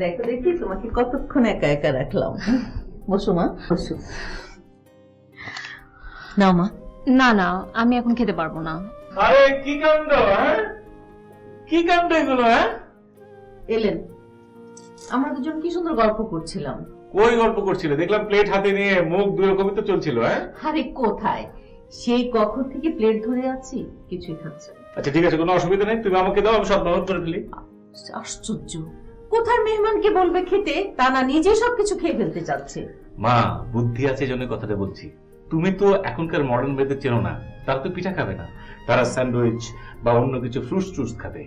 দেখো দেখি তোমাকে কতক্ষণ একা একা রাখলাম। বসো মা, বসো। নাও মা। না না, আমি এখন খেতে পারবো না। আরে কি কাণ্ড, হ্যাঁ কি কাণ্ড এগুলো? হ্যাঁ এলেন, আমরা দুজন কি সুন্দর গল্প করছিলাম। কই গল্প করছিলে? দেখলাম প্লেট হাতে নিয়ে মুখ দুই রকমই তো চলছিল। হ্যাঁ আরে কোথায়, সেই কখন থেকে প্লেট ধরে আছি, কিছুই খাচ্ছে। আচ্ছা ঠিক আছে, কোনো অসুবিধা নেই, তুমি আমাকে দাও, আমি সব ব্যবহার করে দিলি। আশ্চর্য, কোথায় মেহমানকে বলবে খেতে, তা না নিজে সবকিছু খেয়ে ফেলতে চাচ্ছে। মা বুদ্ধি আছে জন্য কথাটা বলছি। তুমি তো এখনকার মডার্ন মেয়েদের চেনো না, তারা তো পিঠা খাবে না, তারা স্যান্ডউইচ বা অন্য কিছু ফ্রুটস টুটস খাবে।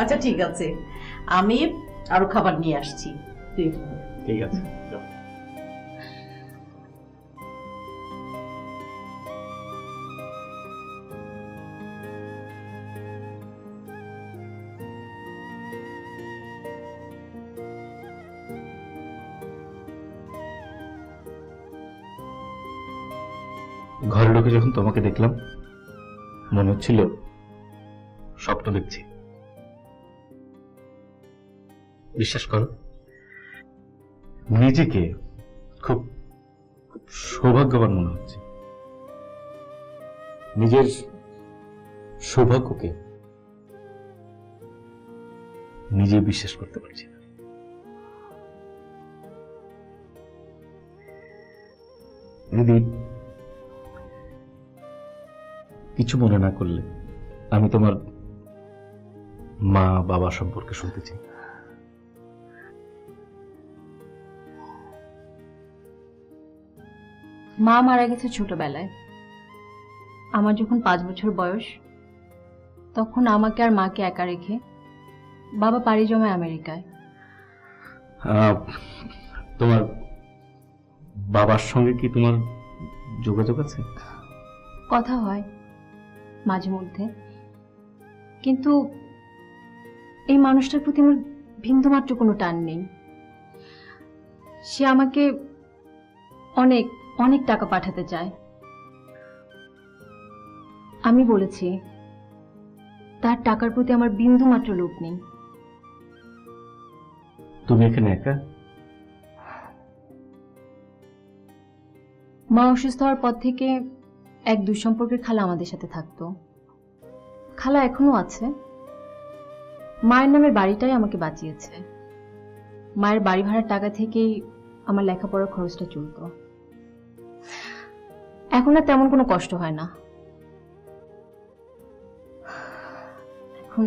আচ্ছা ঠিক আছে, আমি আরো খাবার নিয়ে আসছি। ঠিক আছে। ঘরে ঢুকে যখন তোমাকে দেখলাম মনে হচ্ছিল স্বপ্ন দেখছি। বিশ্বাস করো, নিজেকে খুব সৌভাগ্যবান মনে হচ্ছে। নিজের সৌভাগ্যকে নিজে বিশ্বাস করতে পারছি না। দিদি, কিছু মনে না করলে আমি তোমার মা বাবা সম্পর্কে শুনতে চাই। মা মারা গেছে ছোটবেলায়। আমার যখন 5 বছর বয়স, তখন আমাকে আর মাকে একা রেখে বাবা পাড়ি জমায় আমেরিকায়। তোমার বাবার সঙ্গে কি তোমার যোগাযোগ আছে? কথা হয় মাঝে মধ্যে, কিন্তু এই মানুষটার প্রতি আমার বিন্দুমাত্র কোনো টান নেই। সে আমাকে অনেক অনেক টাকা পাঠাতে চায়। আমি বলেছি তার টাকার প্রতি আমার বিন্দুমাত্র লোভ নেই। তুমি এখানে একা? মা অসুস্থ হওয়ার পর থেকে এক দুঃসম্পর্কের খালা আমাদের সাথে থাকতো। খালা এখনো আছে। মায়ের নামের বাড়িটাই আমাকে বাঁচিয়েছে। মায়ের বাড়ি ভাড়ার টাকা থেকেই আমার লেখাপড়ার খরচটা চলত। এখন আর তেমন কোনো কষ্ট হয় না। এখন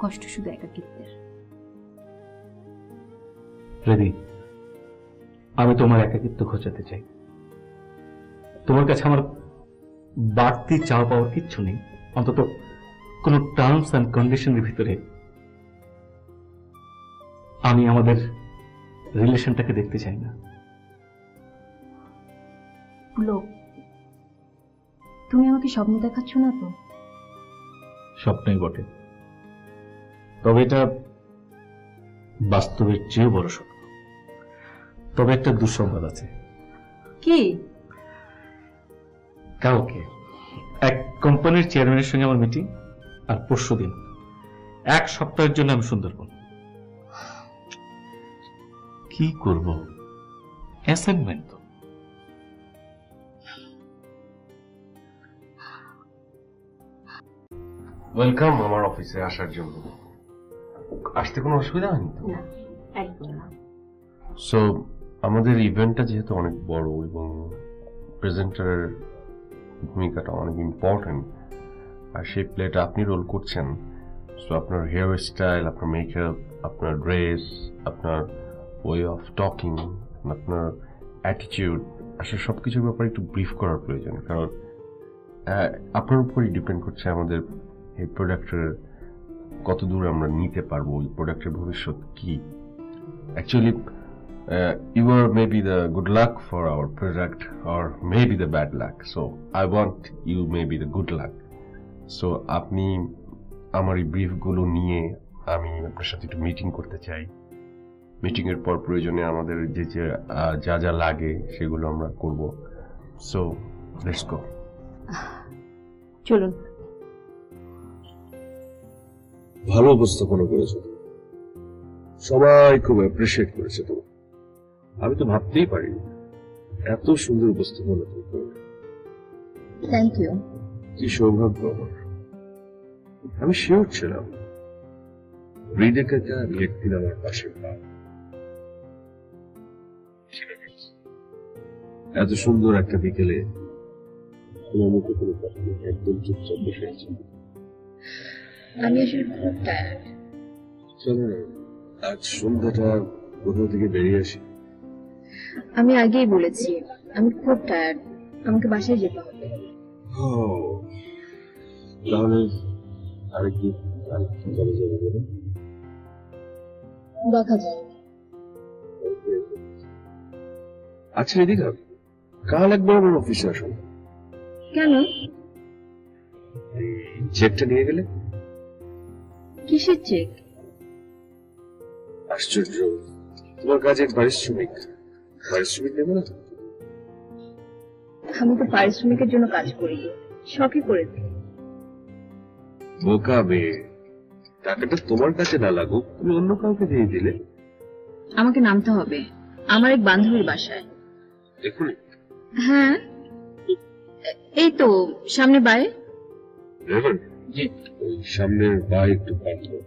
কষ্ট শুধু একাকিত্বের। রেডি, আমি তোমার একাকিত্ব ঘোচাতে চাই। তোমার কাছে আমার বাড়তি চাওয়া পাওয়ার কিচ্ছু নেই, অন্তত কোন টার্মস এন্ড কন্ডিশনের ভিতরে আমি আমাদের রিলেশনটাকে দেখতে চাই না। পুলক, তুমি আমাকে স্বপ্ন দেখাচ্ছ না তো? স্বপ্নই বটে, তবে এটা বাস্তবের চেয়েও বড় স্বপ্ন। তবে একটা দুঃসংবাদ আছে। কি? কালকে এক কোম্পানির চেয়ারম্যানের সঙ্গে আমার মিটিং, আর পরশুদিন 1 সপ্তাহের জন্য আমি সুন্দরবন। কি করব, অ্যাসাইনমেন্ট তো। ওয়েলকাম আমার অফিসে আসার জন্য। আসতে কোনো অসুবিধা হয়নি তো? না, একদম না। সো আমাদের ইভেন্টটা যেহেতু অনেক বড় এবং প্রেজেন্টারের ভূমিকাটা অনেক ইম্পর্টেন্ট, আর সেই প্লেটা আপনি রোল করছেন। সো আপনার হেয়ার স্টাইল, আপনার মেকআপ, আপনার ড্রেস, আপনার ওয়ে অফ টকিং, আপনার অ্যাটিটিউড, আসলে সবকিছুর ব্যাপারে একটু ব্রিফ করার প্রয়োজন। কারণ আপনার উপরই ডিপেন্ড করছে আমাদের এই প্রোডাক্টের কত দূর আমরা নিতে পারবো, এই প্রোডাক্টের ভবিষ্যৎ কি। Actually you are maybe the good luck for our product or maybe the bad luck, so I want you maybe the good luck. So আপনি আমার এই ব্রিফগুলো নিয়ে আমি আপনার সাথে একটু মিটিং করতে চাই। মিটিং এর পর প্রয়োজনে আমাদের যে যা যা লাগে সেগুলো আমরা করব। So let's go. চলুন। ভালো উপস্থাপনা করেছো, সবাই খুব অ্যাপ্রিসিয়েট করেছে তোমার। আমি তো ভাবতেই পারিনি এত সুন্দর উপস্থাপনা তুমি করবে। Thank you. কি সৌভাগ্য আমার। আমি শিওর ছিলাম হৃদয় কাকা একদিন আমার পাশে পাবে। এত সুন্দর একটা বিকেলে তোমার মুখে কোনো কথা নেই, একদম চুপচাপ বসে আছি। আমি আসলে খুব টায়ার্ড। চলো না, আজ সন্ধ্যাটা কোথাও থেকে বেরিয়ে আসি। আমি আগেই বলেছি আমি খুব টায়ার্ড, আমাকে বাসায় যেতে হবে। ও, তাহলে আরেকদিন চলে যাবে বলো? দেখা যায়। আচ্ছা এদিকে আয়। কাল একবার আমার অফিসে আসুন। কেন? চেকটা নিয়ে গেলে। কিসের চেক? আশ্চর্য, তোমার কাজের পারিশ্রমিক নেবে না তো? আমি তো পারিশ্রমিকের জন্য কাজ করি, শখই করেছি। বোকা মেয়ে, টাকাটা তোমার কাছে না লাগুক, তুমি অন্য কাউকে দিয়ে দিলে। আমাকে নামতে হবে আমার এক বান্ধবীর বাসায়। দেখুন হ্যাঁ, এই তো সামনে বাড়ি। ওই সামনের বাই একটু পার করো।